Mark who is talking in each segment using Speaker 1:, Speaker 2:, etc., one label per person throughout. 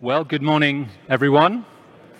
Speaker 1: Well, good morning, everyone.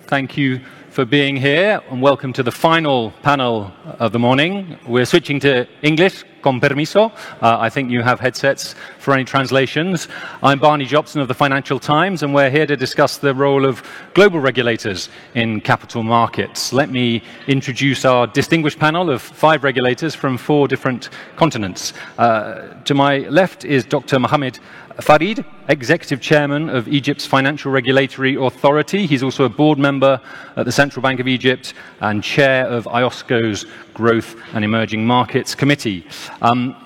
Speaker 1: Thank you for being here, and welcome to the final panel of the morning. We're switching to English, con permiso. I think you have headsets for any translations. I'm Barney Jobson of the Financial Times, and we're here to discuss the role of global regulators in capital markets. Let me introduce our distinguished panel of 5 regulators from 4 different continents. To my left is Dr. Mohamed Farid, Executive Chairman of Egypt's Financial Regulatory Authority. He's also a board member at the Central Bank of Egypt and chair of IOSCO's Growth and Emerging Markets Committee.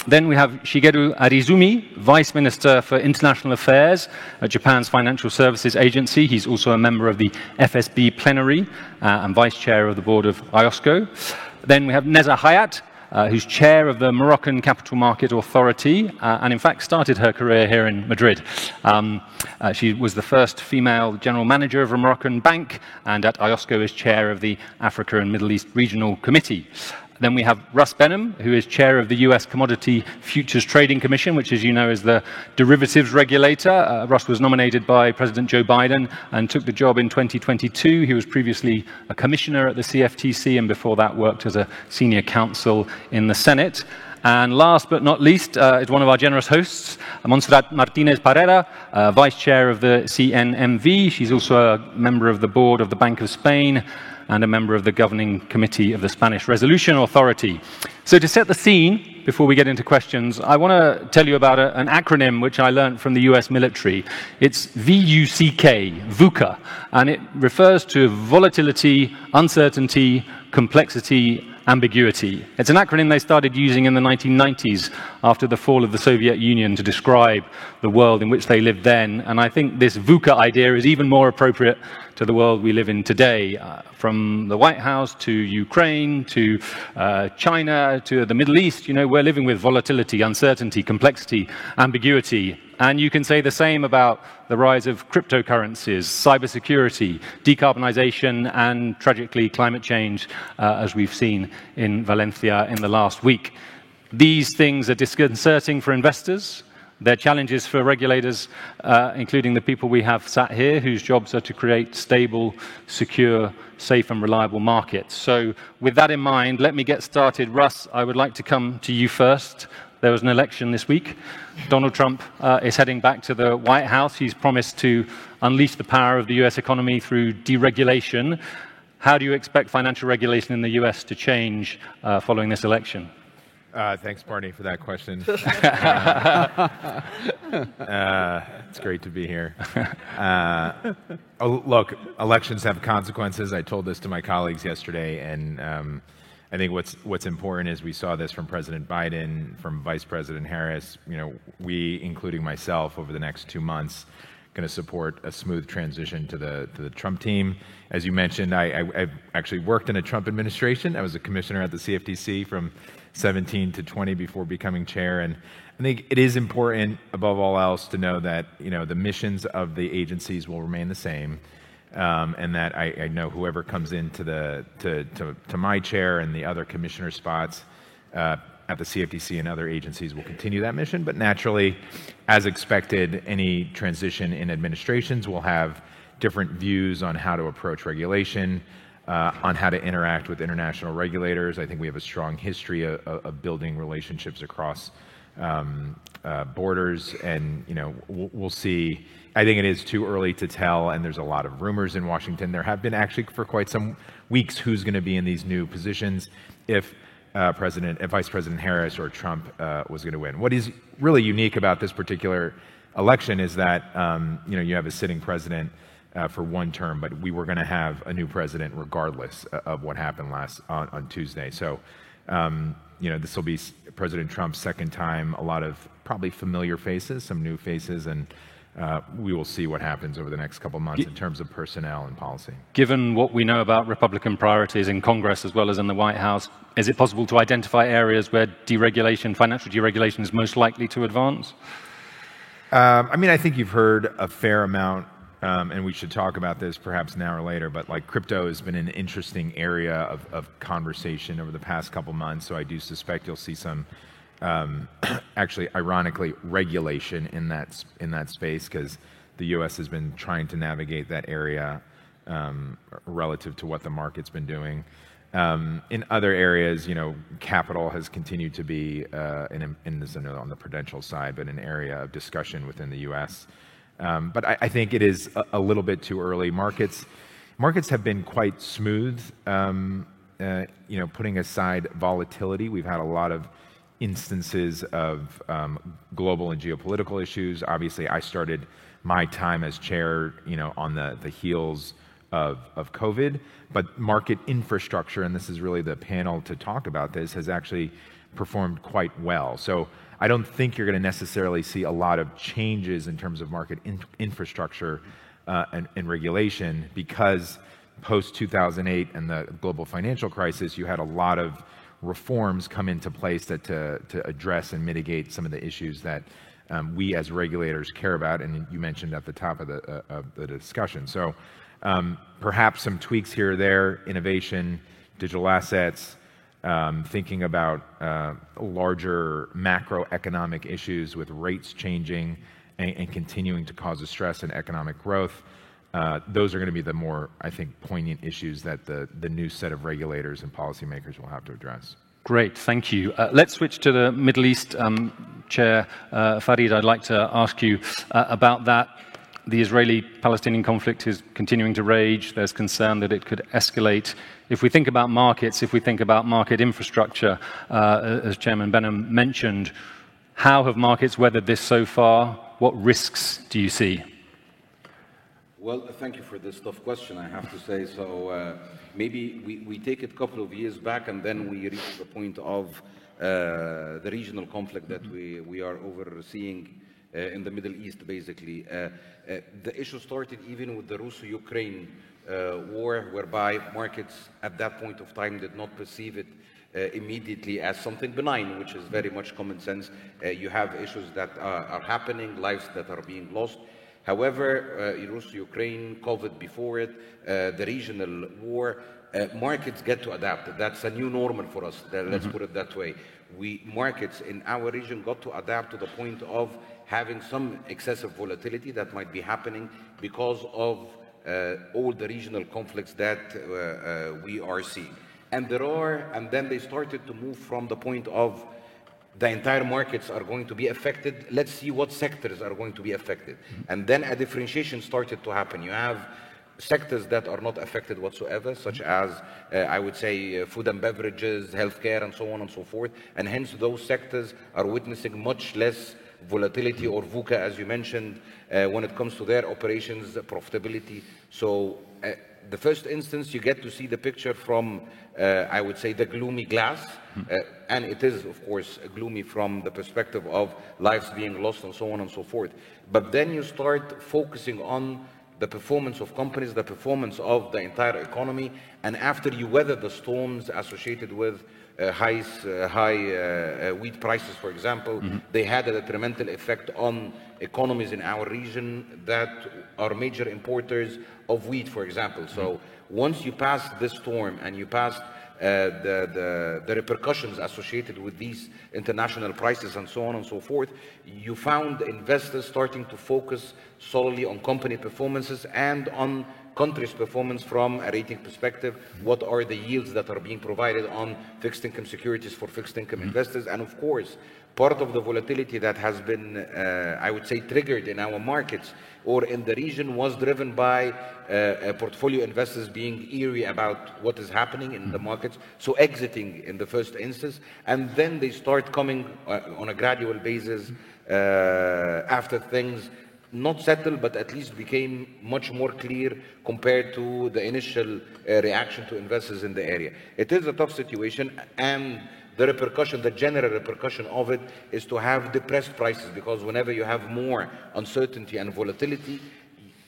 Speaker 1: Then we have Shigeru Arizumi, Vice Minister for International Affairs at Japan's Financial Services Agency. He's also a member of the FSB plenary and vice chair of the board of IOSCO. Then we have Neza Hayat, who's chair of the Moroccan Capital Market Authority, and in fact started her career here in Madrid. She was the first female general manager of a Moroccan bank, and at IOSCO is chair of the Africa and Middle East Regional Committee. Then we have Russ Benham, who is chair of the US Commodity Futures Trading Commission, which, as you know, is the derivatives regulator. Russ was nominated by President Joe Biden and took the job in 2022. He was previously a commissioner at the CFTC, and before that worked as a senior counsel in the Senate. And last but not least is one of our generous hosts, Montserrat Martinez Parera, vice chair of the CNMV. She's also a member of the board of the Bank of Spain and a member of the governing committee of the Spanish Resolution Authority. So to set the scene, before we get into questions, I want to tell you about an acronym which I learned from the US military. It's VUCK, VUCA, and it refers to volatility, uncertainty, complexity, ambiguity. It's an acronym they started using in the 1990s after the fall of the Soviet Union to describe the world in which they lived then. And I think this VUCA idea is even more appropriate to the world we live in today, from the White House to Ukraine to China to the Middle East. You know, we're living with volatility, uncertainty, complexity, ambiguity. And you can say the same about the rise of cryptocurrencies, cybersecurity, decarbonization, and tragically climate change, as we've seen in Valencia in the last week. These things are disconcerting for investors. They're challenges for regulators, including the people we have sat here, whose jobs are to create stable, secure, safe and reliable markets. So with that in mind, let me get started. Russ, I would like to come to you first. There was an election this week. Donald Trump is heading back to the White House. He's promised to unleash the power of the US economy through deregulation. How do you expect financial regulation in the US to change following this election?
Speaker 2: Thanks, Barney, for that question. It's great to be here. Look, elections have consequences. I told this to my colleagues yesterday, and I think what's important is we saw this from President Biden, from Vice President Harris. You know, we, including myself, over the next 2 months, going to support a smooth transition to the Trump team. As you mentioned, I've actually worked in a Trump administration. I was a commissioner at the CFTC from 17 to 20 before becoming chair, and I think it is important, above all else, to know that the missions of the agencies will remain the same. And that I know whoever comes into to my chair and the other commissioner spots at the CFTC and other agencies will continue that mission. But naturally, as expected, any transition in administrations will have different views on how to approach regulation, on how to interact with international regulators. I think we have a strong history of building relationships across borders, and we'll see. I think it is too early to tell, and there's a lot of rumors in Washington. There have been actually for quite some weeks who's going to be in these new positions if Vice President Harris or Trump was going to win. What is really unique about this particular election is that you have a sitting president for 1 term, but we were going to have a new president regardless of what happened on Tuesday. So this will be President Trump's 2nd time. A lot of probably familiar faces, some new faces, and we will see what happens over the next couple of months in terms of personnel and policy.
Speaker 1: Given what we know about Republican priorities in Congress as well as in the White House, is it possible to identify areas where deregulation, financial deregulation, is most likely to advance?
Speaker 2: I think you've heard a fair amount, and we should talk about this perhaps now or later, but like crypto has been an interesting area of conversation over the past couple months, so I do suspect you'll see some actually, ironically, regulation in that space, because the U.S. has been trying to navigate that area relative to what the market's been doing. In other areas, capital has continued to be, on the prudential side, but an area of discussion within the U.S. But I think it is a little bit too early. Markets have been quite smooth. Putting aside volatility, we've had a lot of instances of global and geopolitical issues. Obviously, I started my time as chair, on the heels of COVID, but market infrastructure, and this is really the panel to talk about this, has actually performed quite well. So I don't think you're going to necessarily see a lot of changes in terms of market infrastructure and regulation, because post-2008 and the global financial crisis, you had a lot of reforms come into place to address and mitigate some of the issues that we as regulators care about, and you mentioned at the top of the discussion. So perhaps some tweaks here or there, innovation, digital assets, thinking about larger macroeconomic issues with rates changing and continuing to cause a stress in economic growth. Those are going to be the more, I think, poignant issues that the new set of regulators and policymakers will have to address.
Speaker 1: Great, thank you. Let's switch to the Middle East. Chair Farid, I'd like to ask you about that. The Israeli-Palestinian conflict is continuing to rage. There's concern that it could escalate. If we think about markets, if we think about market infrastructure, as Chairman Behnam mentioned, how have markets weathered this so far? What risks do you see?
Speaker 3: Well, thank you for this tough question, I have to say. So maybe we take it a couple of years back, and then we reach the point of the regional conflict that we are overseeing in the Middle East, basically. The issue started even with the Russia-Ukraine war, whereby markets at that point of time did not perceive it immediately as something benign, which is very much common sense. You have issues that are happening, lives that are being lost. However, Russia-Ukraine, COVID before it, the regional war, markets get to adapt. That's a new normal for us. Let's put it that way. Markets in our region got to adapt to the point of having some excessive volatility that might be happening because of all the regional conflicts that we are seeing. And then they started to move from the point of the entire markets are going to be affected. Let's see what sectors are going to be affected. And then a differentiation started to happen. You have sectors that are not affected whatsoever, such as, I would say, food and beverages, healthcare, and so on and so forth. And hence, those sectors are witnessing much less volatility, or VUCA, as you mentioned, when it comes to their operations, profitability. So the first instance, you get to see the picture from, I would say, the gloomy glass. And it is, of course, gloomy from the perspective of lives being lost and so on and so forth. But then you start focusing on the performance of companies, the performance of the entire economy. And after you weather the storms associated with high wheat prices, for example, they had a detrimental effect on economies in our region that are major importers of wheat, for example. So once you pass this storm and you pass the repercussions associated with these international prices and so on and so forth, you found investors starting to focus solely on company performances and on country's performance from a rating perspective. What are the yields that are being provided on fixed income securities for fixed income investors? And of course, part of the volatility that has been, I would say, triggered in our markets or in the region was driven by portfolio investors being eerie about what is happening in the markets, so exiting in the first instance, and then they start coming on a gradual basis after things not settled, but at least became much more clear compared to the initial reaction to investors in the area. It is a tough situation, and the repercussion, the general repercussion of it is to have depressed prices, because whenever you have more uncertainty and volatility,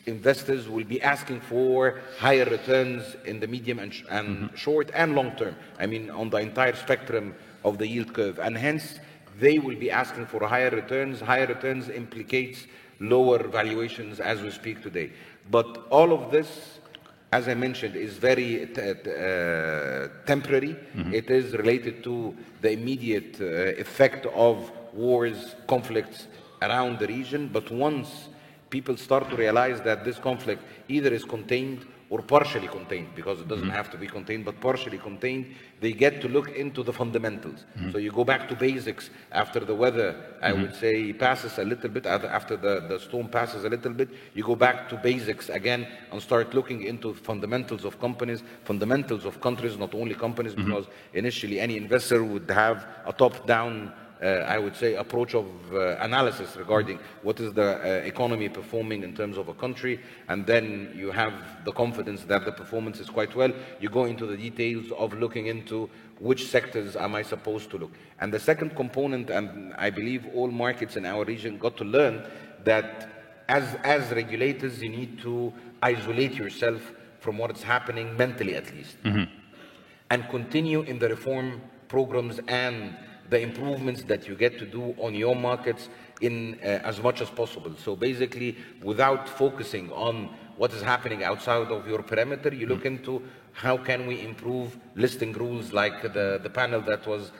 Speaker 3: investors will be asking for higher returns in the medium and short and long term. I mean, on the entire spectrum of the yield curve. And hence, they will be asking for higher returns. Higher returns implicates lower valuations as we speak today. But all of this, as I mentioned, is very temporary. It is related to the immediate effect of wars, conflicts around the region. But once people start to realize that this conflict either is contained or partially contained, because it doesn't have to be contained, but partially contained, they get to look into the fundamentals. So you go back to basics after the weather, I would say, passes a little bit, after the storm passes a little bit, you go back to basics again and start looking into fundamentals of companies, fundamentals of countries, not only companies, because initially any investor would have a top-down I would say, approach of analysis regarding what is the economy performing in terms of a country, and then you have the confidence that the performance is quite well. You go into the details of looking into which sectors am I supposed to look. And the second component, and I believe all markets in our region got to learn that as regulators, you need to isolate yourself from what is happening mentally, at least, and continue in the reform programs and the improvements that you get to do on your markets in as much as possible. So basically, without focusing on what is happening outside of your perimeter, you look into how can we improve listing rules, like the panel that was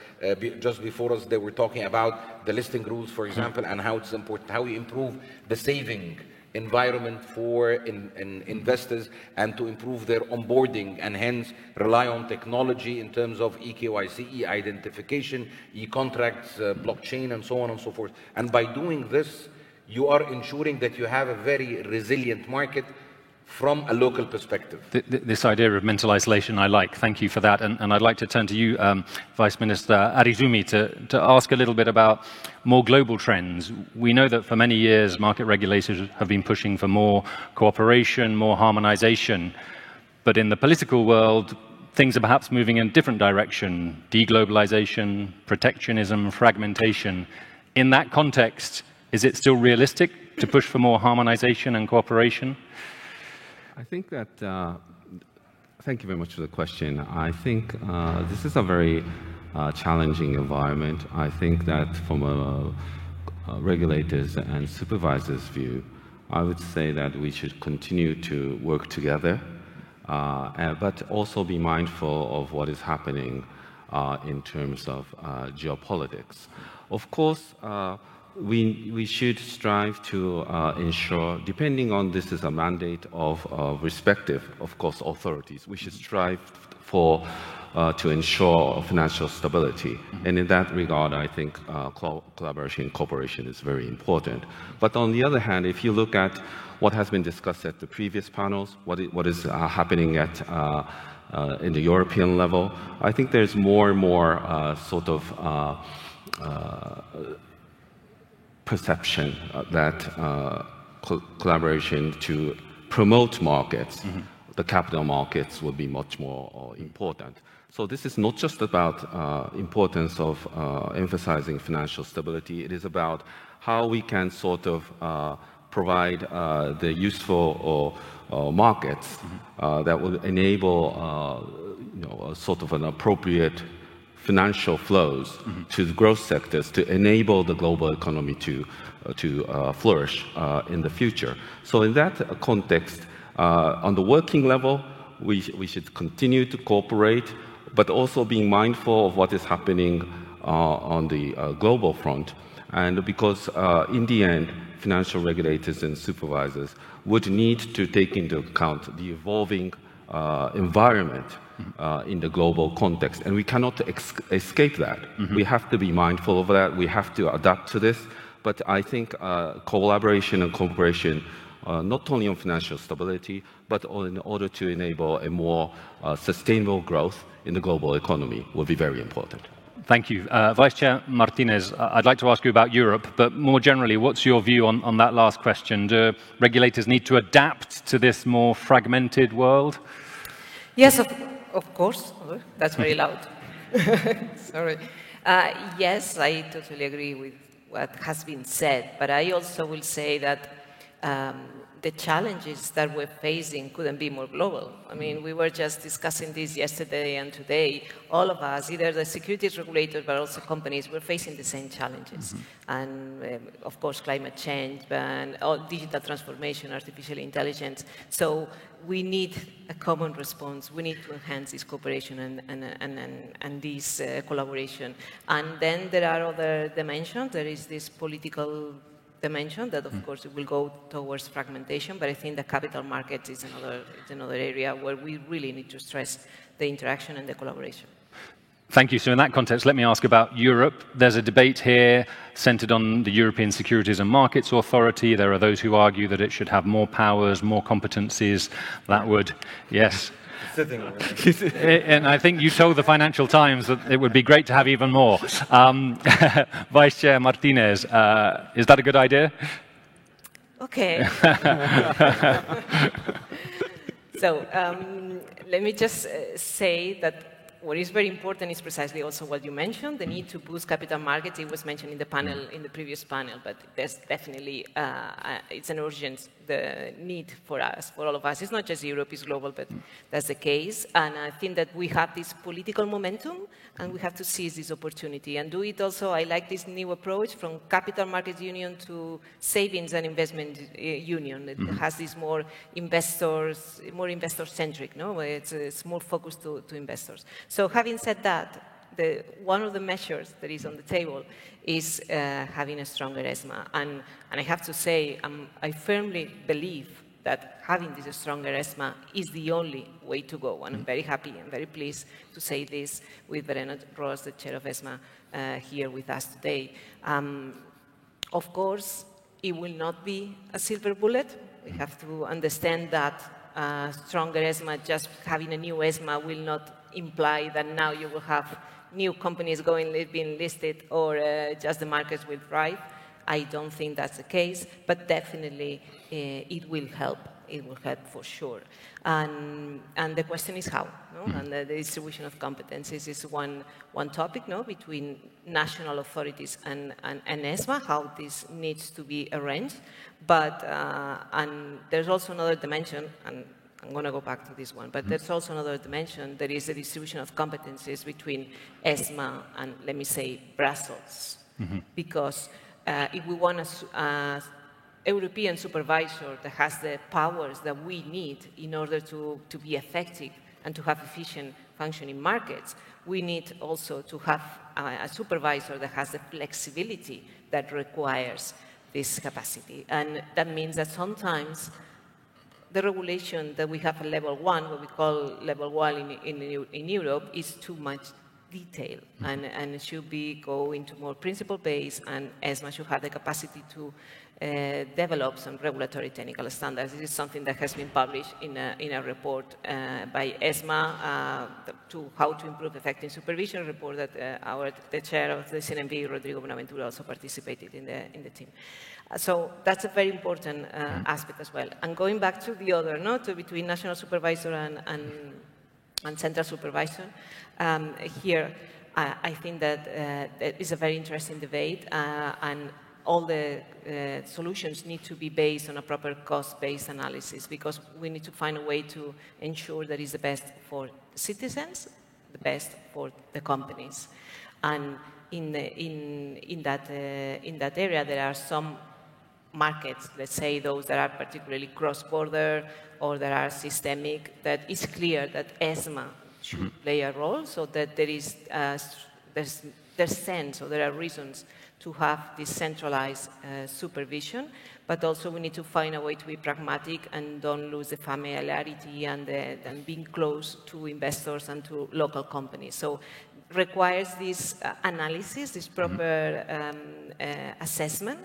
Speaker 3: just before us, they were talking about the listing rules, for example, and how it's important, how we improve the saving environment for investors and to improve their onboarding, and hence rely on technology in terms of eKYC, e-identification, e-contracts, blockchain, and so on and so forth. And by doing this, you are ensuring that you have a very resilient market from a local perspective.
Speaker 1: This idea of mental isolation I like. Thank you for that. And I'd like to turn to you, Vice Minister Arizumi, to ask a little bit about more global trends. We know that for many years, market regulators have been pushing for more cooperation, more harmonization. But in the political world, things are perhaps moving in a different direction: deglobalization, protectionism, fragmentation. In that context, is it still realistic to push for more harmonization and cooperation?
Speaker 4: I think that, thank you very much for the question. I think this is a very challenging environment. I think that from a regulators and supervisors' view, I would say that we should continue to work together, but also be mindful of what is happening in terms of geopolitics. Of course, we should strive to ensure, depending on this is a mandate of respective, of course, authorities, we should strive for to ensure financial stability. And in that regard, I think collaboration and cooperation is very important. But on the other hand, if you look at what has been discussed at the previous panels, what is happening at in the European level, I think there's more and more sort of perception that collaboration to promote markets, the capital markets, will be much more important. So this is not just about importance of emphasizing financial stability. It is about how we can sort of provide the useful markets that will enable a sort of an appropriate financial flows to the growth sectors to enable the global economy to flourish in the future. So in that context, on the working level, we should continue to cooperate, but also being mindful of what is happening on the global front. And because in the end, financial regulators and supervisors would need to take into account the evolving environment in the global context, and we cannot escape that. We have to be mindful of that. We have to adapt to this. But I think collaboration and cooperation, not only on financial stability, but in order to enable a more sustainable growth in the global economy, will be very important.
Speaker 1: Thank you. Vice Chair Martinez, I'd like to ask you about Europe, but more generally, what's your view on that last question? Do regulators need to adapt to this more fragmented world?
Speaker 5: Yes, of course. Oh, that's very loud. Sorry. Yes, I totally agree with what has been said, but I also will say that the challenges that we're facing couldn't be more global. I mean, we were just discussing this yesterday and today. All of us, either the securities regulators, but also companies, we're facing the same challenges. And of course, climate change, and digital transformation, artificial intelligence. So we need a common response. We need to enhance this cooperation and this collaboration. And then there are other dimensions. There is this political dimension that, of course, it will go towards fragmentation, but I think the capital market is another area where we really need to stress the interaction and the collaboration.
Speaker 1: Thank you. So in that context, let me ask about Europe. There's a debate here centered on the European Securities and Markets Authority. There are those who argue that it should have more powers, more competencies. That would, yes. And I think you told the Financial Times that it would be great to have even more. Vice Chair Martinez, is that a good idea?
Speaker 5: Okay. So let me just say that what is very important is precisely also what you mentioned, the need to boost capital markets. It was mentioned in the panel, in the previous panel, but there's definitely, it's an urgent the need for us, for all of us. It's not just Europe, it's global, but that's the case. And I think that we have this political momentum, and we have to seize this opportunity and do it also. I like this new approach from capital markets union to savings and investment union. It has this more investor-centric, no? It's more focused to investors. So having said that, one of the measures that is on the table is having a stronger ESMA. And I have to say, I firmly believe that having this stronger ESMA is the only way to go. And I'm very happy and very pleased to say this with Verena Ross, the chair of ESMA, here with us today. Of course, it will not be a silver bullet. We have to understand that stronger ESMA, just having a new ESMA will not imply that now you will have new companies being listed or just the markets will thrive. I don't think that's the case, but definitely it will help. It will help for sure. And the question is how, no? And the distribution of competencies is one topic, no, between national authorities and ESMA, how this needs to be arranged. But and there's also another dimension, and I'm going to go back to this one, but there's also another dimension, that is the distribution of competencies between ESMA and, let me say, Brussels. Because if we want a European supervisor that has the powers that we need in order to be effective and to have efficient functioning markets, we need also to have a supervisor that has the flexibility that requires this capacity. And that means that sometimes the regulation that we have at level 1, what we call level 1 in Europe, is too much detail, and it should go into more principle-based, and ESMA should have the capacity to develop some regulatory technical standards. This is something that has been published in a report by ESMA to how to improve effective supervision, report that the chair of the CNMV, Rodrigo Bonaventura, also participated in the team. So that's a very important aspect as well. And going back to the other, between national supervisor and central supervisor, here I think that it is a very interesting debate, and all the solutions need to be based on a proper cost-based analysis, because we need to find a way to ensure that it's the best for citizens, the best for the companies. And in that area, there are some markets, let's say those that are particularly cross-border or that are systemic, that it's clear that ESMA should play a role, so that there's sense, or there are reasons to have this centralized supervision, but also we need to find a way to be pragmatic and don't lose the familiarity and being close to investors and to local companies. So requires this analysis, this proper assessment,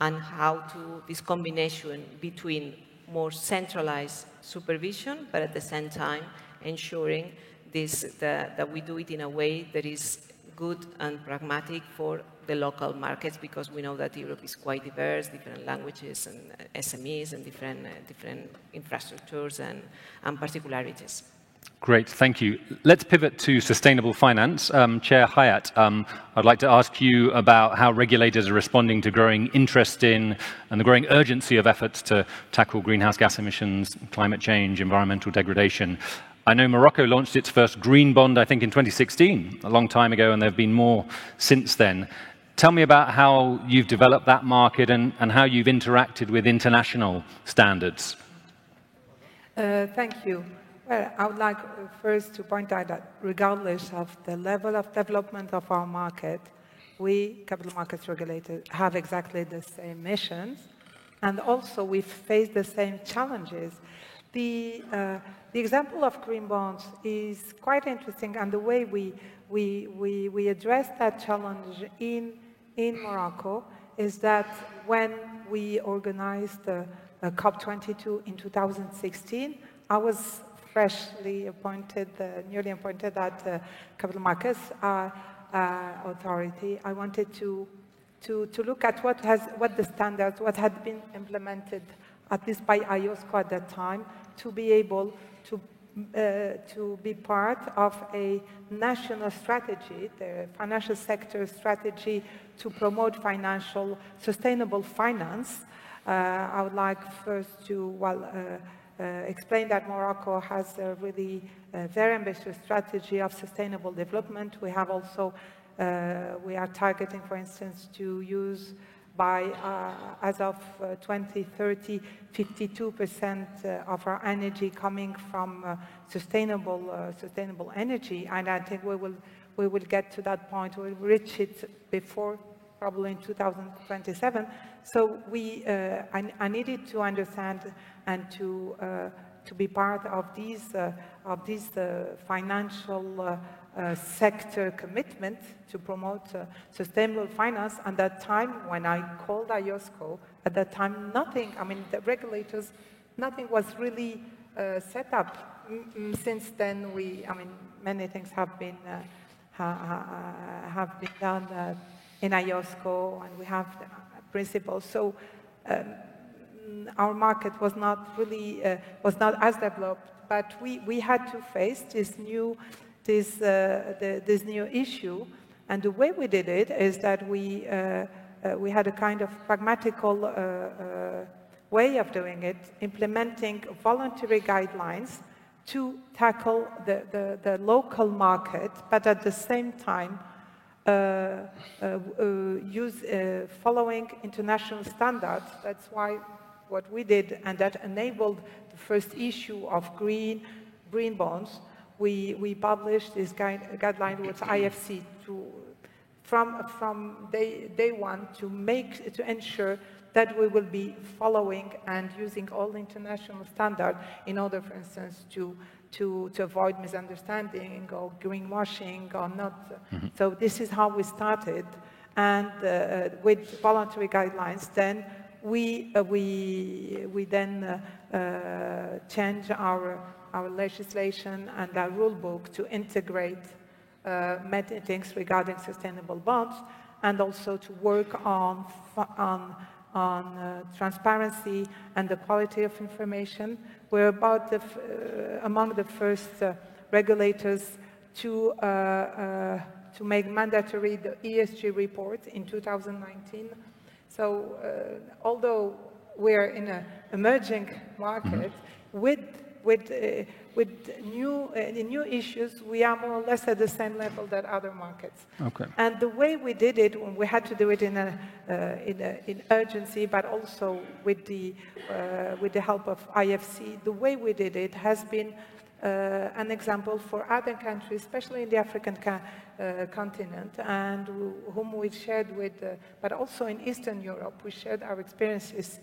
Speaker 5: and how this combination between more centralized supervision, but at the same time ensuring that we do it in a way that is good and pragmatic for the local markets, because we know that Europe is quite diverse, different languages and SMEs and different infrastructures and particularities.
Speaker 1: Great, thank you. Let's pivot to sustainable finance. Chair Hayat, I'd like to ask you about how regulators are responding to growing interest in and the growing urgency of efforts to tackle greenhouse gas emissions, climate change, environmental degradation. I know Morocco launched its first green bond, I think, in 2016, a long time ago, and there have been more since then. Tell me about how you've developed that market and how you've interacted with international standards.
Speaker 6: Thank you. Well, I would like first to point out that regardless of the level of development of our market, we, capital markets regulators, have exactly the same missions, and also we face the same challenges. The example of green bonds is quite interesting, and the way we address that challenge in Morocco is that when we organized COP22 in 2016, I was freshly appointed, newly appointed at Capital Markets Authority. I wanted to look at what the standards, what had been implemented, at least by IOSCO at that time, to be able to be part of a national strategy, the financial sector strategy to promote sustainable finance. I would like first to, explain that Morocco has a really very ambitious strategy of sustainable development. We have also, we are targeting, for instance, to use by, as of 2030, 52% of our energy coming from sustainable energy, and I think we will get to that point. We'll reach it before, probably in 2027. So I needed to understand and to be part of these financial sector commitment to promote sustainable finance. And at that time, when I called IOSCO, at that time, nothing, I mean, the regulators, nothing was really set up. Since then, many things have been done in IOSCO, and we have principles. So our market was not really, was not as developed, but we had to face this new issue, and the way we did it is that we had a kind of pragmatical way of doing it, implementing voluntary guidelines to tackle the local market, but at the same time following international standards. That's why what we did, and that enabled the first issue of green bonds. We published this guideline with IFC from day one to ensure that we will be following and using all international standards in order, for instance, to avoid misunderstanding or greenwashing or not. Mm-hmm. So this is how we started, and with voluntary guidelines, then we then change our legislation and our rule book to integrate many things regarding sustainable bonds, and also to work on transparency and the quality of information. We're about among the first regulators to make mandatory the ESG report in 2019. So although we're in an emerging market, mm-hmm. with new issues, we are more or less at the same level that other markets.
Speaker 1: Okay.
Speaker 6: And the way we did it, when we had to do it in urgency, but also with the help of IFC, the way we did it has been an example for other countries, especially in the African continent, and whom we shared with, but also in Eastern Europe, we shared our experiences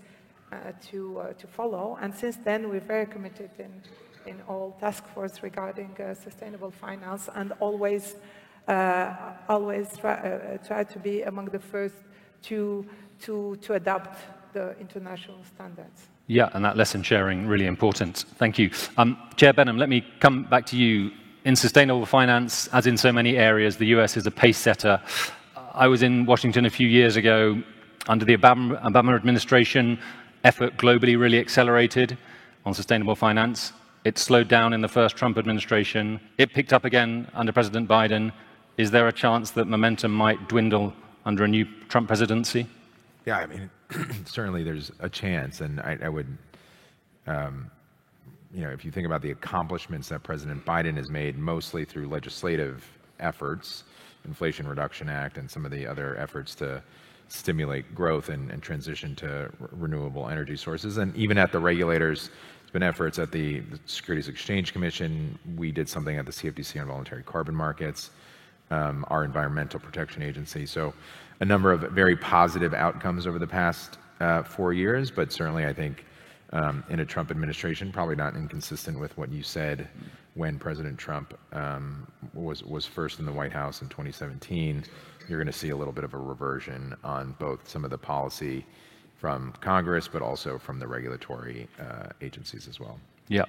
Speaker 6: to follow. And since then, we're very committed in all task force regarding sustainable finance, and always try to be among the first to adopt the international standards.
Speaker 1: Yeah, and that lesson sharing, really important. Thank you. Chair Benham, let me come back to you. In sustainable finance, as in so many areas, the US is a pace setter. I was in Washington a few years ago under the Obama administration. Effort globally really accelerated on sustainable finance. It slowed down in the first Trump administration. It picked up again under President Biden. Is there a chance that momentum might dwindle under a new Trump presidency?
Speaker 2: Yeah, I mean, certainly there's a chance, and I would, if you think about the accomplishments that President Biden has made, mostly through legislative efforts, Inflation Reduction Act, and some of the other efforts to stimulate growth and transition to renewable energy sources. And even at the regulators, there's been efforts at the Securities Exchange Commission. We did something at the CFTC on voluntary carbon markets. our Environmental Protection Agency. So a number of very positive outcomes over the past 4 years, but certainly I think in a Trump administration, probably not inconsistent with what you said when President Trump was first in the White House in 2017. You're going to see a little bit of a reversion on both some of the policy from Congress, but also from the regulatory agencies as well.
Speaker 1: Yeah.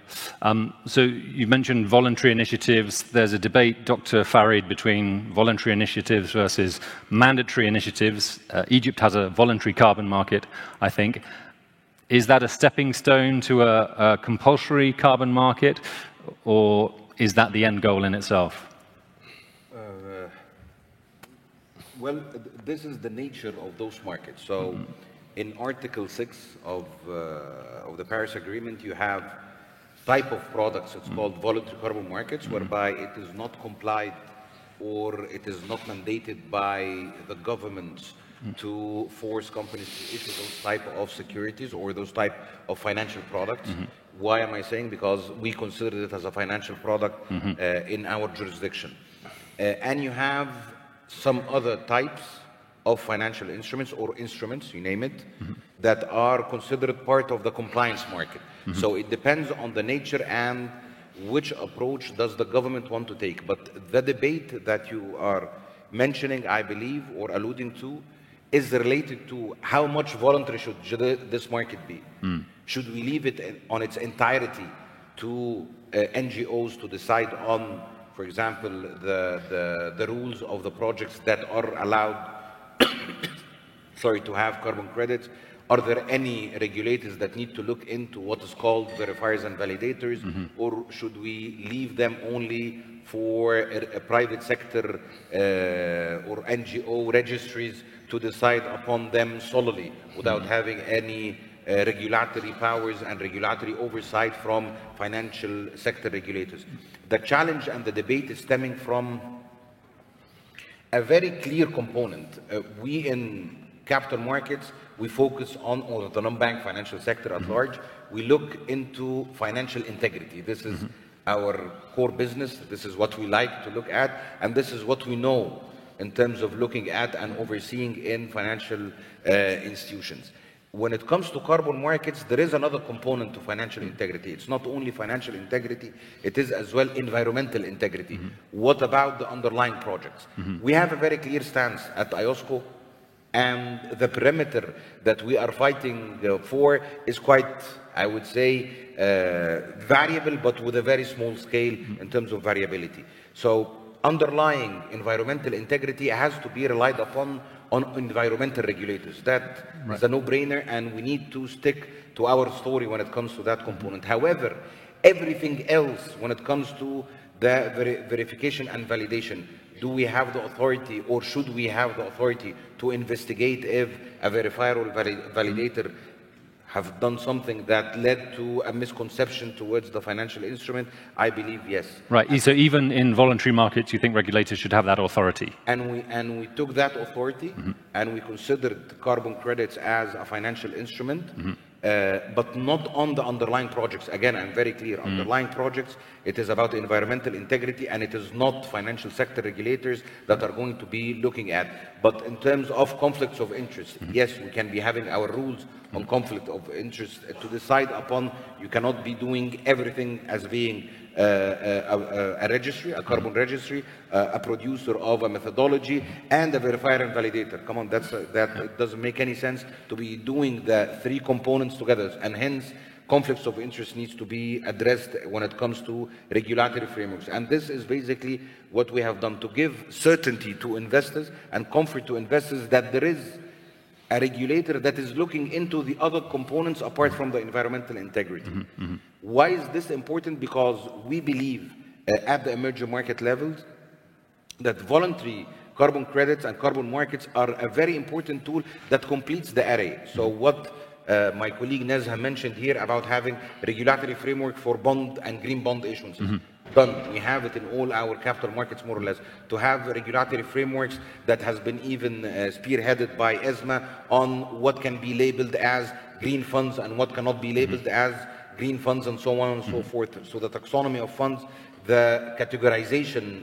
Speaker 1: So you mentioned voluntary initiatives. There's a debate, Dr. Farid, between voluntary initiatives versus mandatory initiatives. Egypt has a voluntary carbon market, I think. Is that a stepping stone to a compulsory carbon market, or is that the end goal in itself?
Speaker 3: Well, this is the nature of those markets. So in Article 6 of the Paris Agreement, you have type of products, it's called voluntary carbon markets, whereby it is not complied or it is not mandated by the government to force companies to issue those type of securities or those type of financial products. Why am I saying? Because we consider it as a financial product in our jurisdiction. And you have some other types of financial instruments or instruments, you name it, that are considered part of the compliance market. So it depends on the nature and which approach does the government want to take. But the debate that you are mentioning, I believe, or alluding to, is related to how much voluntary should this market be. Should we leave it on its entirety to NGOs to decide on, for example, the rules of the projects that are allowed to have carbon credits? Are there any regulators that need to look into what is called verifiers and validators, or should we leave them only for a private sector or NGO registries to decide upon them solely without having any regulatory powers and regulatory oversight from financial sector regulators? The challenge and the debate is stemming from a very clear component. We in capital markets, we focus on the non-bank financial sector at large. We look into financial integrity. This is our core business. This is what we like to look at, and this is what we know in terms of looking at and overseeing in financial institutions. When it comes to carbon markets, there is another component to financial integrity. It's not only financial integrity, it is as well environmental integrity. What about the underlying projects? We have a very clear stance at IOSCO, and the perimeter that we are fighting for is quite, I would say, variable, but with a very small scale in terms of variability. So underlying environmental integrity has to be relied upon on environmental regulators. That is a no-brainer, and we need to stick to our story when it comes to that component. However, everything else, when it comes to the verification and validation, do we have the authority, or should we have the authority to investigate if a verifier or validator have done something that led to a misconception towards the financial instrument? I believe yes.
Speaker 1: Right. So even in voluntary markets, you think regulators should have that authority?
Speaker 3: And we took that authority and we considered carbon credits as a financial instrument, but not on the underlying projects. Again, I'm very clear. Underlying projects, it is about environmental integrity, and it is not financial sector regulators that are going to be looking at. But in terms of conflicts of interest, yes, we can be having our rules on conflict of interest to decide upon. You cannot be doing everything as being a registry, a carbon registry, a producer of a methodology, and a verifier and validator. Come on, that doesn't make any sense to be doing the three components together, and hence conflicts of interest needs to be addressed when it comes to regulatory frameworks. And this is basically what we have done to give certainty to investors and comfort to investors that there is a regulator that is looking into the other components apart from the environmental integrity. Why is this important? Because we believe at the emerging market levels that voluntary carbon credits and carbon markets are a very important tool that completes the array. So what my colleague Nezha mentioned here about having regulatory framework for bond and green bond issuances. Done. We have it in all our capital markets, more or less, to have regulatory frameworks that has been even spearheaded by ESMA on what can be labeled as green funds and what cannot be labeled as green funds, and so on and so forth. So the taxonomy of funds the categorization,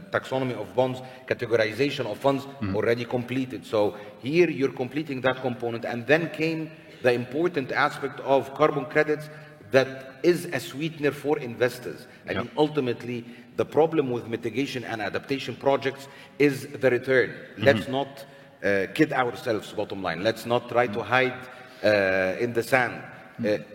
Speaker 3: taxonomy of bonds, categorization of funds already completed. So here you're completing that component, and then came the important aspect of carbon credits that is a sweetener for investors. I mean, ultimately, the problem with mitigation and adaptation projects is the return. Let's not kid ourselves, bottom line. Let's not try to hide in the sand.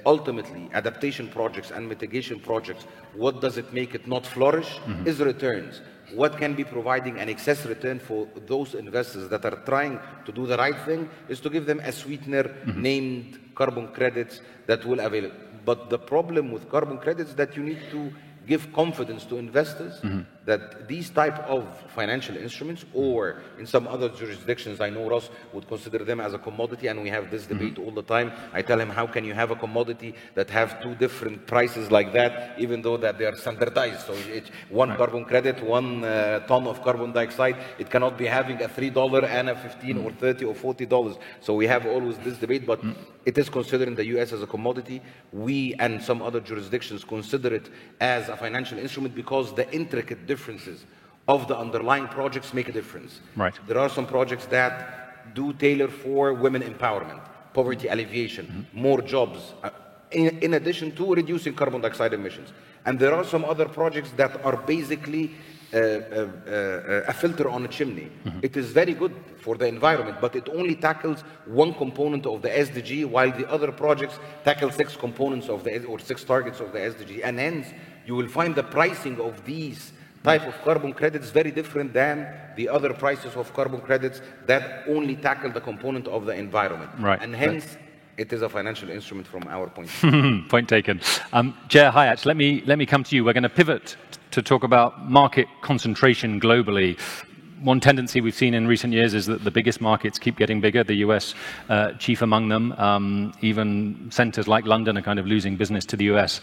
Speaker 3: Ultimately, adaptation projects and mitigation projects, what does it make it not flourish is returns. What can be providing an excess return for those investors that are trying to do the right thing is to give them a sweetener named carbon credits that will avail. But the problem with carbon credits is that you need to give confidence to investors that these type of financial instruments, or in some other jurisdictions, I know Ross would consider them as a commodity, and we have this debate all the time. I tell him, how can you have a commodity that have two different prices like that, even though that they are standardized? So it's one carbon credit, 1 ton of carbon dioxide, it cannot be having a $3 and a $15 or $30 or $40. So we have always this debate, but it is considered in the US as a commodity. We and some other jurisdictions consider it as a financial instrument because the intricate differences of the underlying projects make a difference.
Speaker 1: Right.
Speaker 3: There are some projects that do tailor for women empowerment, poverty alleviation, more jobs, in addition to reducing carbon dioxide emissions. And there are some other projects that are basically a filter on a chimney. It is very good for the environment, but it only tackles one component of the SDG, while the other projects tackle 6 components of the, or 6 targets of the SDG. And hence, you will find the pricing of these type of carbon credits very different than the other prices of carbon credits that only tackle the component of the environment.
Speaker 1: Right.
Speaker 3: And hence, it is a financial instrument from our point of view.
Speaker 1: Point taken. Jer Hayat, let me come to you. We're going to pivot to talk about market concentration globally. One tendency we've seen in recent years is that the biggest markets keep getting bigger, the US chief among them. Even centers like London are kind of losing business to the US.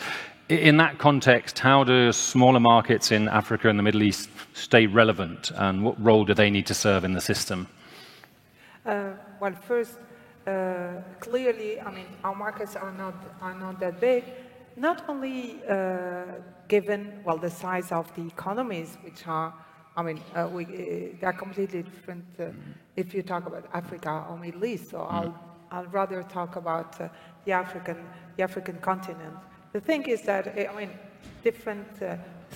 Speaker 1: In that context, how do smaller markets in Africa and the Middle East stay relevant, and what role do they need to serve in the system?
Speaker 6: Well, first, clearly, I mean, our markets are not that big. Not only given, well, the size of the economies, which are, I mean, they're completely different if you talk about Africa or Middle East. So I'll rather talk about the African continent. The thing is that, I mean, different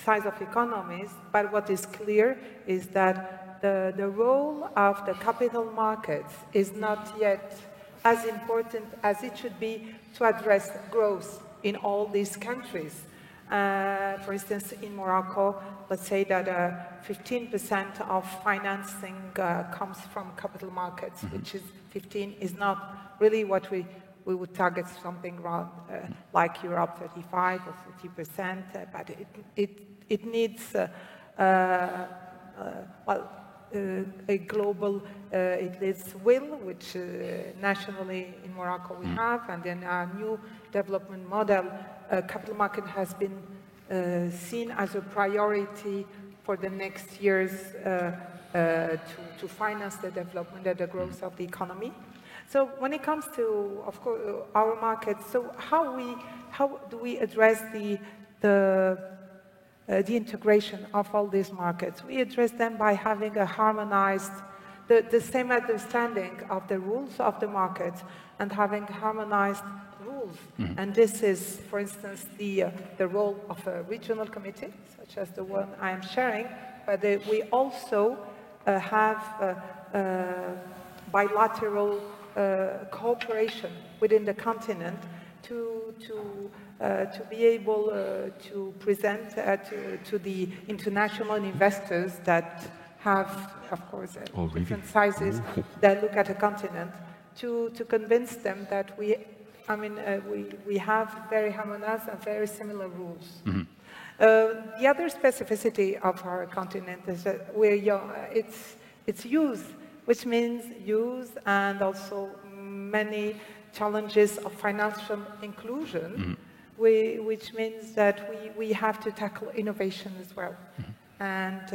Speaker 6: size of economies, but what is clear is that the role of the capital markets is not yet as important as it should be to address growth in all these countries. For instance, in Morocco, let's say that 15% of financing comes from capital markets, which is 15 is not really what we would target, something around like Europe, 35 or 40%, but it needs a global it needs will, which nationally in Morocco we have, and then our new development model, capital market has been seen as a priority for the next years to finance the development and the growth of the economy. So when it comes to, of course, our markets, so how do we address the integration of all these markets? We address them by having a harmonized, the same understanding of the rules of the market and having harmonized rules. And this is, for instance, the role of a regional committee, such as the one I am sharing, but we also have bilateral cooperation within the continent to be able to present to the international investors that have, of course, different sizes that look at a continent, to convince them that we have very harmonized and very similar rules. The other specificity of our continent is that we're young. It's youth, which means youth and also many challenges of financial inclusion, which means that we have to tackle innovation as well, and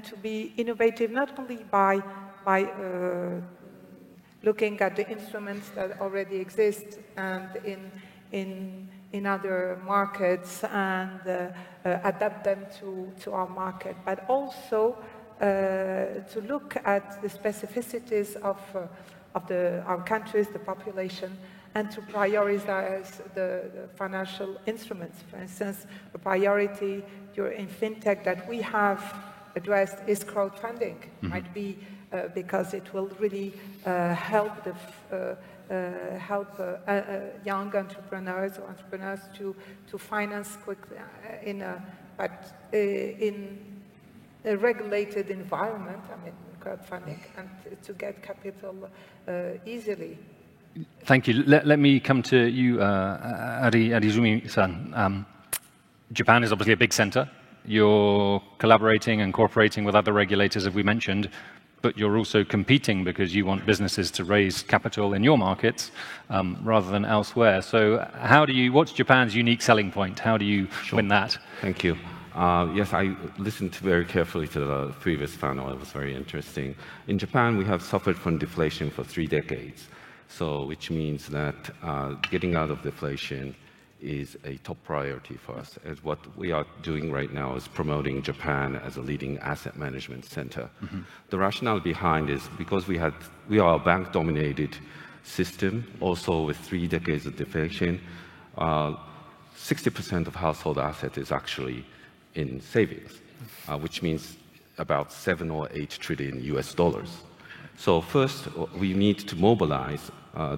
Speaker 6: to be innovative not only by looking at the instruments that already exist and in in other markets and adapt them to our market, but also to look at the specificities of our countries, the population, and to prioritize the financial instruments. For instance, a priority in fintech that we have addressed is crowdfunding. Might be because it will really help young entrepreneurs or entrepreneurs to finance quickly in a regulated environment. I mean, crowdfunding, and to get capital easily.
Speaker 1: Thank you. Let me come to you, Arizumi-san. Japan is obviously a big center. You're collaborating and cooperating with other regulators, as we mentioned, but you're also competing because you want businesses to raise capital in your markets rather than elsewhere. So what's Japan's unique selling point? How do you win that?
Speaker 4: Thank you. Yes, I listened very carefully to the previous panel. It was very interesting. In Japan, we have suffered from deflation for 3 decades. So, which means that getting out of deflation is a top priority for us. And what we are doing right now is promoting Japan as a leading asset management center. The rationale behind is because we are a bank-dominated system, also with 3 decades of deflation. 60% of household assets is actually in savings, which means about 7 or 8 trillion US dollars. So first, we need to mobilize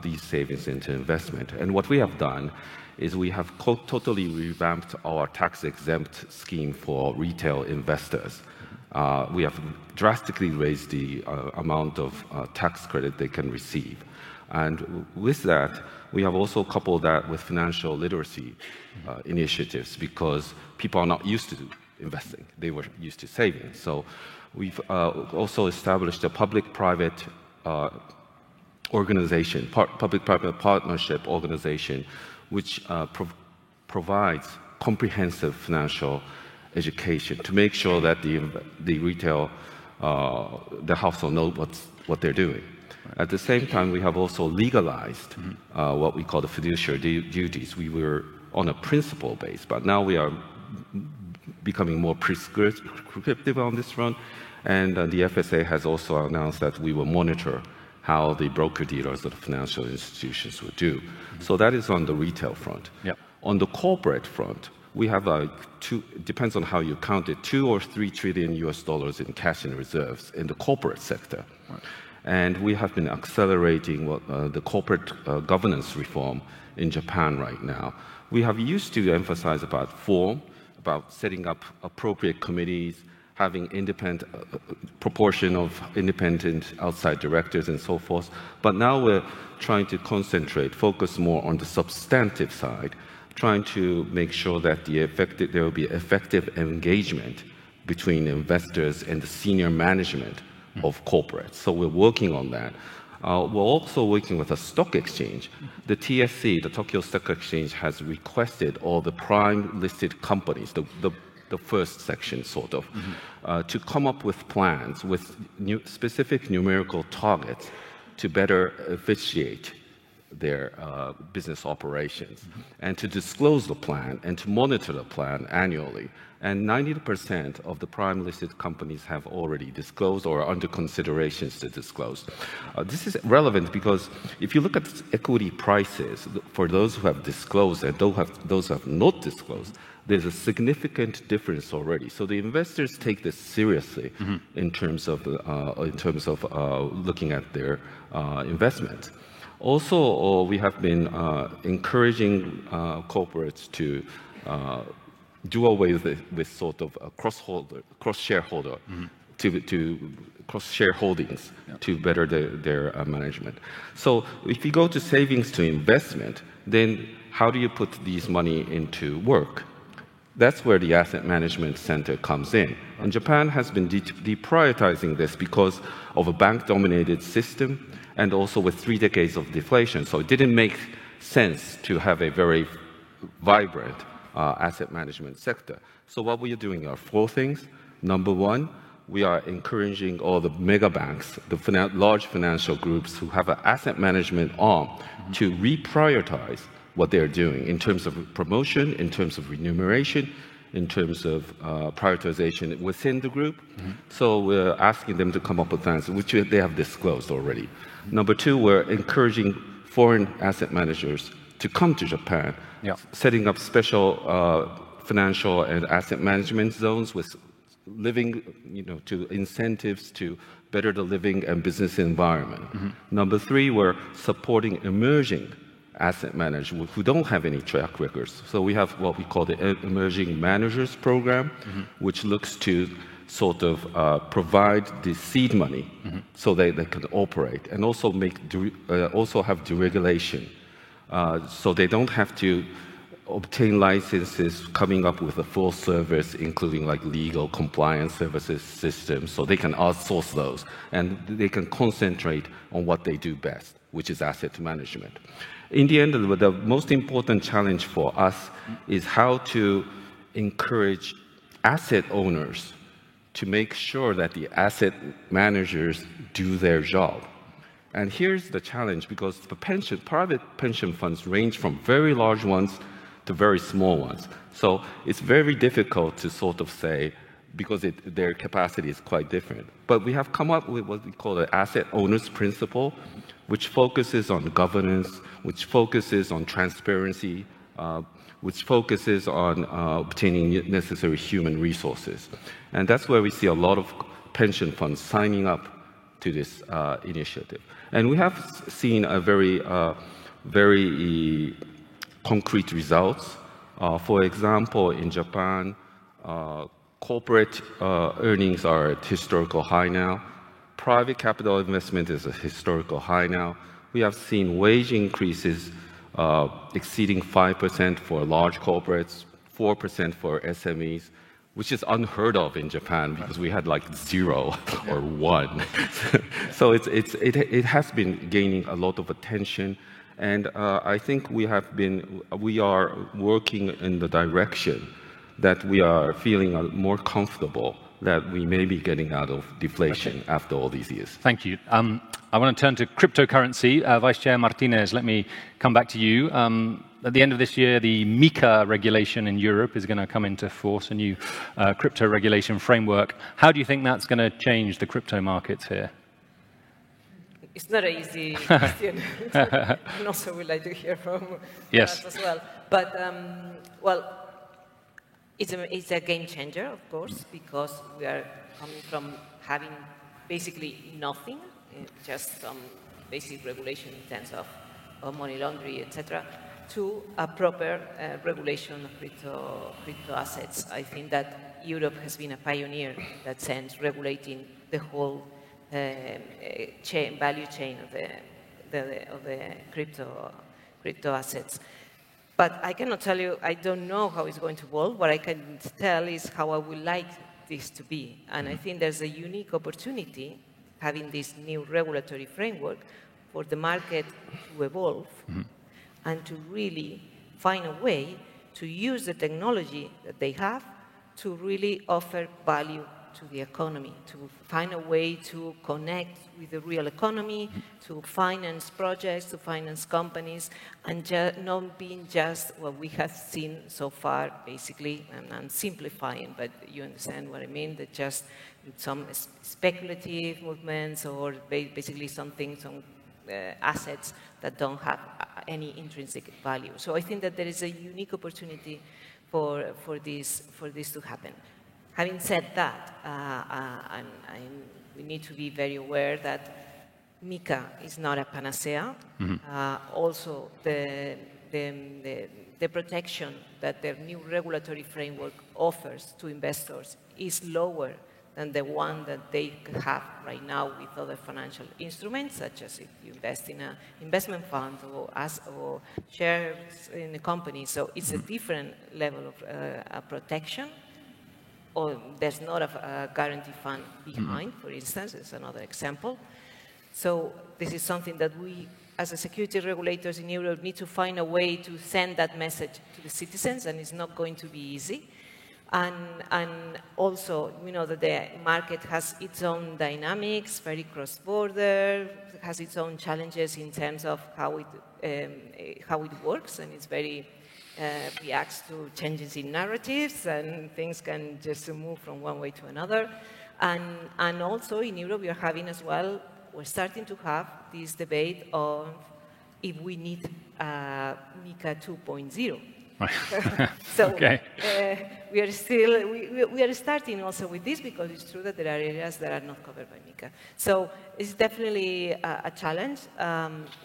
Speaker 4: these savings into investment. And what we have done is we have totally revamped our tax-exempt scheme for retail investors. We have drastically raised the amount of tax credit they can receive. And with that, we have also coupled that with financial literacy initiatives, because people are not used to investing. They were used to saving. So we've also established a public-private organization, public-private partnership organization, which provides comprehensive financial education to make sure that the retail, the household know what they're doing. At the same time, we have also legalized what we call the fiduciary duties. We were on a principle base, but now we are becoming more prescriptive on this front. And the FSA has also announced that we will monitor how the broker-dealers of the financial institutions will do. So that is on the retail front.
Speaker 1: Yep.
Speaker 4: On the corporate front, we have depends on how you count it, 2 or 3 trillion US dollars in cash and reserves in the corporate sector. Right. And we have been accelerating the corporate governance reform in Japan right now. We have used to emphasize about form, about setting up appropriate committees, having independent proportion of independent outside directors and so forth. But now we're trying to focus more on the substantive side, trying to make sure that there will be effective engagement between investors and the senior management of corporates. So we're working on that. We're also working with a stock exchange. The TSE, the Tokyo Stock Exchange, has requested all the prime listed companies, the first section sort of, to come up with plans with specific numerical targets to better efficiate their business operations, and to disclose the plan and to monitor the plan annually. And 90% of the prime listed companies have already disclosed or are under considerations to disclose. This is relevant because if you look at equity prices, for those who have disclosed and those who have not disclosed, there's a significant difference already. So the investors take this seriously in terms of looking at their investments. Also, we have been encouraging corporates to do away with sort of cross-shareholder to cross-shareholdings to better their management. So if you go to savings to investment, then how do you put these money into work? That's where the asset management center comes in. And Japan has been deprioritizing this because of a bank-dominated system and also with 3 decades of deflation. So it didn't make sense to have a very vibrant asset management sector. So what we are doing are 4 things. Number 1, we are encouraging all the mega banks, the large financial groups who have an asset management arm to reprioritize what they're doing in terms of promotion, in terms of remuneration, in terms of prioritization within the group. So we're asking them to come up with plans, which they have disclosed already. Number two, we're encouraging foreign asset managers to come to Japan, setting up special financial and asset management zones with living, to incentives to better the living and business environment. Number three, we're supporting emerging asset managers who don't have any track records. So we have what we call the Emerging Managers Program, which looks to sort of provide the seed money so they can operate, and also also have deregulation, so they don't have to obtain licenses coming up with a full service, including like legal compliance services systems, so they can outsource those and they can concentrate on what they do best, which is asset management. In the end, the most important challenge for us is how to encourage asset owners to make sure that the asset managers do their job. And here's the challenge, because the private pension funds range from very large ones to very small ones. So it's very difficult to sort of say, because their capacity is quite different. But we have come up with what we call the asset owner's principle, which focuses on governance, which focuses on transparency, which focuses on obtaining necessary human resources. And that's where we see a lot of pension funds signing up to this initiative. And we have seen a very concrete results. For example, in Japan, corporate earnings are at historical high now. Private capital investment is a historical high now. We have seen wage increases exceeding 5% for large corporates, 4% for SMEs, which is unheard of in Japan because we had like 0 or 1. So it has been gaining a lot of attention. And I think we are working in the direction that we are feeling more comfortable that we may be getting out of deflation after all these years.
Speaker 1: Thank you. I want to turn to cryptocurrency. Vice Chair Martinez, let me come back to you. At the end of this year, the MiCA regulation in Europe is going to come into force, a new crypto regulation framework. How do you think that's going to change the crypto markets here?
Speaker 5: It's not an easy question, and also would like to hear from us as well. But, well, it's a game changer, of course, because we are coming from having basically nothing, just some basic regulation in terms of money laundering, etc., to a proper regulation of crypto assets. I think that Europe has been a pioneer in that sense, regulating the whole value chain of the crypto assets. But I cannot tell you, I don't know how it's going to evolve. What I can tell is how I would like this to be. And I think there's a unique opportunity, having this new regulatory framework, for the market to evolve and to really find a way to use the technology that they have to really offer value to the economy, to find a way to connect with the real economy, to finance projects, to finance companies, and not being just what we have seen so far, basically, and I'm simplifying, but you understand what I mean, that just some speculative movements or basically some assets that don't have any intrinsic value. So I think that there is a unique opportunity for this to happen. Having said that, we need to be very aware that MiCA is not a panacea. Also, the protection that the new regulatory framework offers to investors is lower than the one that they have right now with other financial instruments, such as if you invest in an investment fund or shares in a company. So it's a different level of protection. Or there's not a guarantee fund behind, for instance, is another example. So this is something that we, as a security regulators in Europe, need to find a way to send that message to the citizens, and it's not going to be easy. And also, we know that the market has its own dynamics, very cross-border, has its own challenges in terms of how it works, and it's very reacts to changes in narratives, and things can just move from one way to another. And also in Europe, we are having as well, we're starting to have this debate of if we need MiCA 2.0. So
Speaker 1: Okay.
Speaker 5: we are starting also with this, because it's true that there are areas that are not covered by MiCA. So it's definitely a challenge.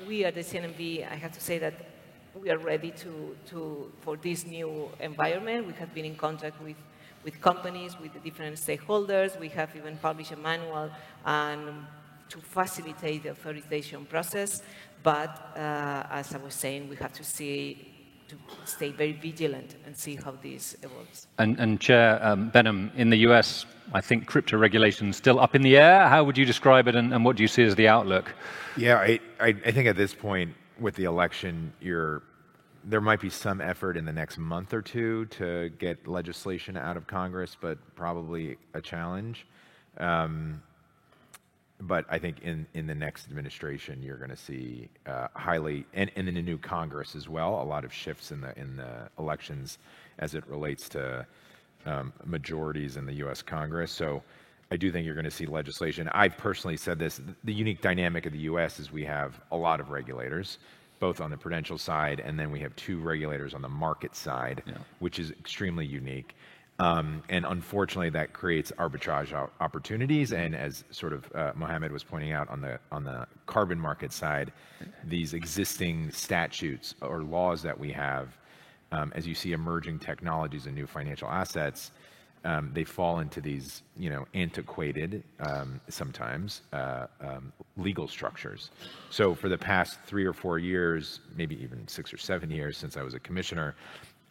Speaker 5: We at the CNMV, I have to say that we are ready for this new environment. We have been in contact with companies, with the different stakeholders. We have even published a manual to facilitate the authorization process. But as I was saying, we have to stay very vigilant and see how this evolves.
Speaker 1: And Chair Benham, in the US, I think crypto regulation is still up in the air. How would you describe it, and what do you see as the outlook?
Speaker 2: Yeah, I think at this point with the election, there might be some effort in the next month or two to get legislation out of Congress, but probably a challenge. But I think in the next administration, you're going to see and in the new Congress as well, a lot of shifts in the elections as it relates to majorities in the U.S. Congress. So I do think you're going to see legislation. I've personally said this, the unique dynamic of the U.S. is we have a lot of regulators, both on the prudential side, and then we have 2 regulators on the market side, which is extremely unique. And unfortunately, that creates arbitrage opportunities. And as sort of Mohammed was pointing out on the carbon market side, these existing statutes or laws that we have, as you see emerging technologies and new financial assets, they fall into these, antiquated, sometimes legal structures. So for the past 3 or 4 years, maybe even 6 or 7 years since I was a commissioner,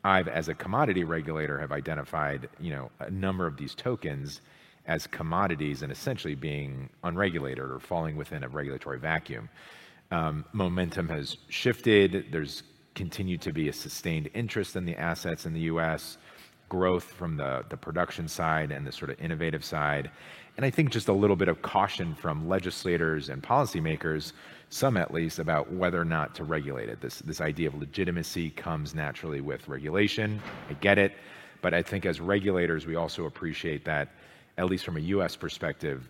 Speaker 2: I've, as a commodity regulator, have identified, a number of these tokens as commodities and essentially being unregulated or falling within a regulatory vacuum. Momentum has shifted. There's continued to be a sustained interest in the assets in the U.S., growth from the production side and the sort of innovative side. And I think just a little bit of caution from legislators and policymakers, some at least, about whether or not to regulate it. This idea of legitimacy comes naturally with regulation. I get it. But I think as regulators, we also appreciate that, at least from a U.S. perspective,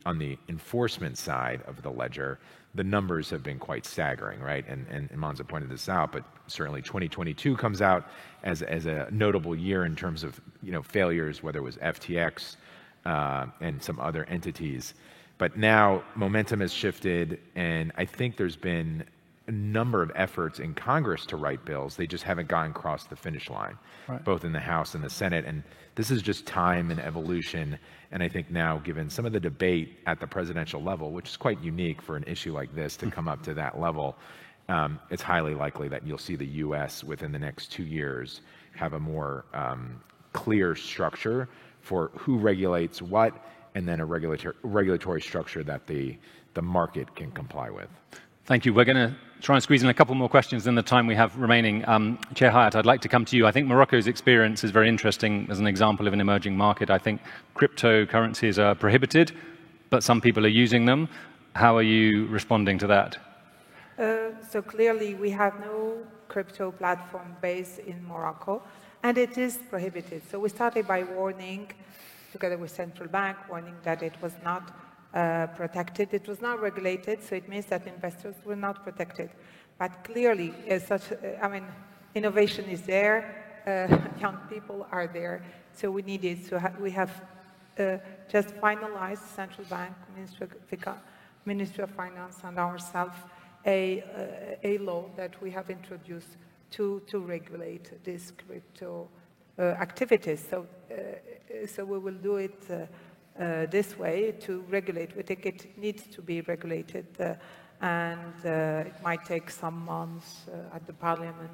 Speaker 2: on the enforcement side of the ledger, the numbers have been quite staggering, right? And Monza pointed this out, but certainly 2022 comes out as a notable year in terms of failures, whether it was FTX and some other entities. But now momentum has shifted, and I think there's been a number of efforts in Congress to write bills. They just haven't gotten across the finish line, right, both in the House and the Senate. And this is just time and evolution. And I think now, given some of the debate at the presidential level, which is quite unique for an issue like this to come up to that level, it's highly likely that you'll see the U.S. within the next 2 years have a more clear structure for who regulates what, and then a regulatory structure that the market can comply with.
Speaker 1: Thank you. We're going to try and squeeze in a couple more questions in the time we have remaining. Chair Hayat, I'd like to come to you. I think Morocco's experience is very interesting as an example of an emerging market. I think cryptocurrencies are prohibited, but some people are using them. How are you responding to that?
Speaker 6: So clearly, we have no crypto platform based in Morocco, and it is prohibited. So we started by warning, together with central bank, warning that it was not protected. It was not regulated, so it means that investors were not protected. But clearly, innovation is there, young people are there, so we need it. So we have just finalized, central bank, Ministry of Finance, and ourselves, a law that we have introduced to regulate these crypto activities. So we will do it this way to regulate. We think it needs to be regulated, and it might take some months at the parliament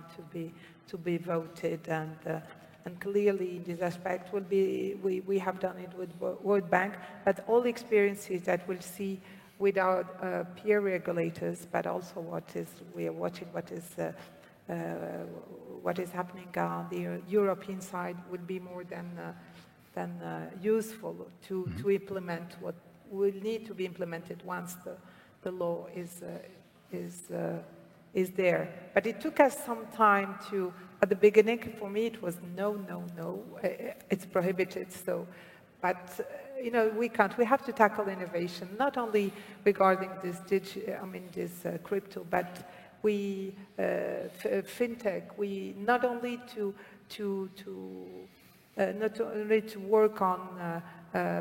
Speaker 6: to be voted. And clearly, in this aspect, we have done it with World Bank, but all the experiences that we'll see with our peer regulators, but also we are watching what what is happening on the European side would be more than useful to implement what will need to be implemented once the law is there. But it took us some time to, at the beginning, for me it was no, it's prohibited, so. But, we can't. We have to tackle innovation, not only regarding this crypto, but fintech. We not only to work on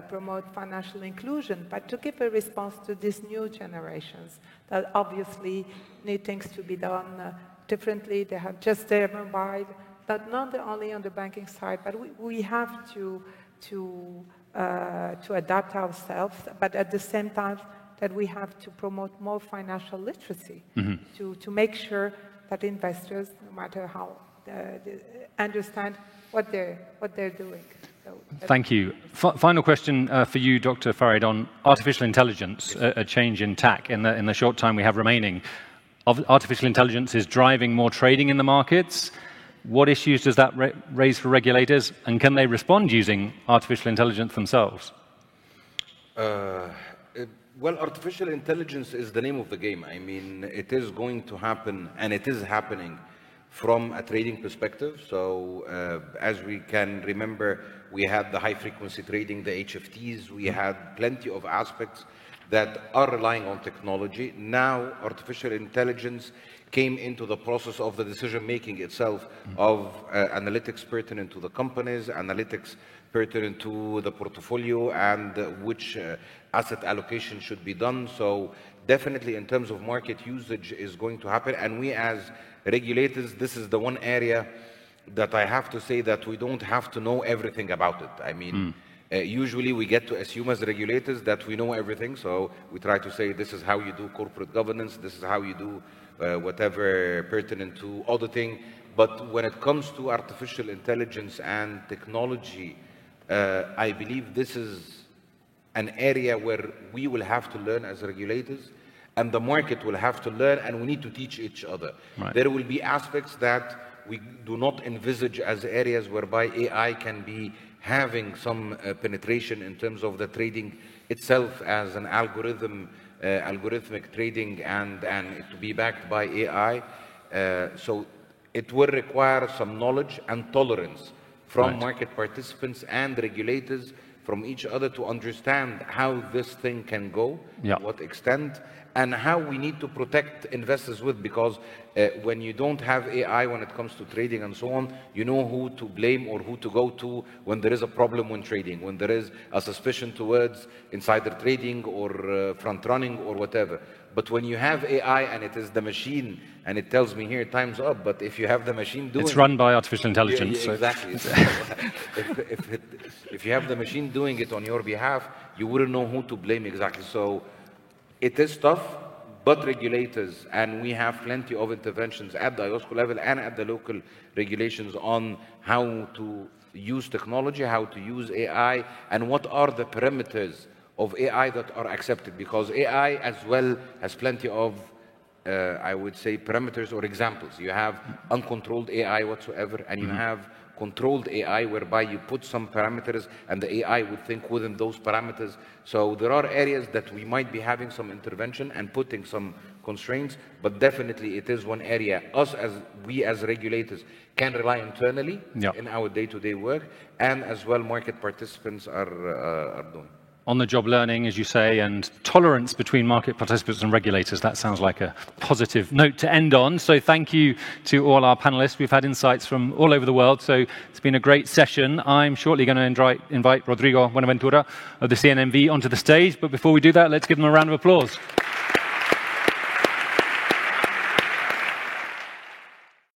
Speaker 6: promote financial inclusion, but to give a response to these new generations that obviously need things to be done differently. They have just their mobile, but not only on the banking side, but we have to adapt ourselves, but at the same time that we have to promote more financial literacy to make sure that investors, no matter how, understand what they're doing. So
Speaker 1: thank you. Final question for you, Dr. Farid, on artificial intelligence, a change in tack in the short time we have remaining. Artificial intelligence is driving more trading in the markets. What issues does that raise for regulators, and can they respond using artificial intelligence themselves?
Speaker 3: Well, artificial intelligence is the name of the game. I mean, it is going to happen, and it is happening from a trading perspective. So as we can remember, we had the high-frequency trading, the HFTs. We had plenty of aspects that are relying on technology. Now, artificial intelligence came into the process of the decision-making itself of analytics pertinent to the companies, analytics pertinent to the portfolio, and which asset allocation should be done. So definitely in terms of market usage is going to happen. And we as regulators, this is the one area that I have to say that we don't have to know everything about it. I mean, usually we get to assume as regulators that we know everything. So we try to say this is how you do corporate governance, this is how you do whatever pertinent to auditing. But when it comes to artificial intelligence and technology, I believe this is an area where we will have to learn as regulators, and the market will have to learn, and we need to teach each other. Right. There will be aspects that we do not envisage as areas whereby AI can be having some penetration in terms of the trading itself as an algorithmic trading, and to be backed by AI. So it will require some knowledge and tolerance from market participants and regulators, from each other, to understand how this thing can go, to what extent, and how we need to protect investors with, because when you don't have AI when it comes to trading and so on, you know who to blame or who to go to when there is a problem when trading, when there is a suspicion towards insider trading or front running or whatever. But when you have AI and it is the machine and it tells me here time's up, but if you have the machine doing
Speaker 1: it's run by artificial intelligence.
Speaker 3: Exactly. So if you have the machine doing it on your behalf, you wouldn't know who to blame exactly. So it is tough, but regulators, and we have plenty of interventions at the IOSCO level and at the local regulations on how to use technology, how to use AI, and what are the parameters of AI that are accepted, because AI as well has plenty of, I would say, parameters or examples. You have uncontrolled AI whatsoever, and you have controlled AI, whereby you put some parameters and the AI would think within those parameters. So there are areas that we might be having some intervention and putting some constraints, but definitely it is one area we as regulators can rely internally in our day-to-day work, and as well market participants are doing.
Speaker 1: On-the-job learning, as you say, and tolerance between market participants and regulators. That sounds like a positive note to end on. So thank you to all our panelists. We've had insights from all over the world, so it's been a great session. I'm shortly going to invite Rodrigo Buenaventura of the CNMV onto the stage, but before we do that, let's give them a round of applause.